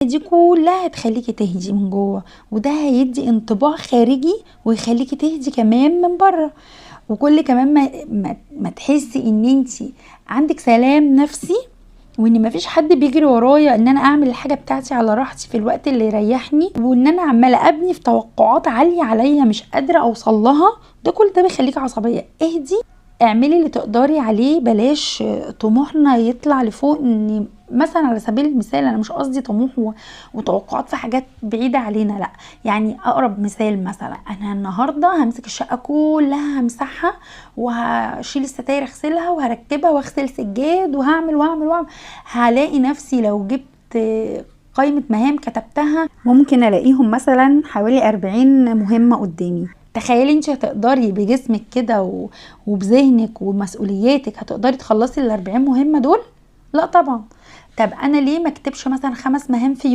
دي كلها هتخليكي تهدي من جوه، وده هيدي انطباع خارجي ويخليكي تهدي كمان من بره. وكل كمان ما تحسي ان انتي عندك سلام نفسي، وان مفيش حد بيجري ورايا ان انا اعمل الحاجه بتاعتي على راحتي في الوقت اللي يريحني، وان انا عماله ابني في توقعات عاليه عليا مش قادره اوصل لها، ده كل ده بيخليكي عصبيه. اهدي، اعملي اللي تقدري عليه، بلاش طموحنا يطلع لفوق. ان مثلا على سبيل المثال، انا مش قصدي طموح وتوقعات في حاجات بعيده علينا، لا. يعني اقرب مثال، مثلا انا النهارده همسك الشقه كلها همسحها، وهشيل الستاير اغسلها وهركبها واغسل سجاد وهعمل واعمل واعمل. هلاقي نفسي لو جبت قائمة مهام كتبتها ممكن الاقيهم مثلا حوالي 40 مهمة قدامي. تخيلي انت هتقدري بجسمك كده وبذهنك ومسؤولياتك هتقدري تخلصي ال40 مهمة دول؟ لا طبعا. طب انا ليه ما اكتبش مثلا 5 مهام في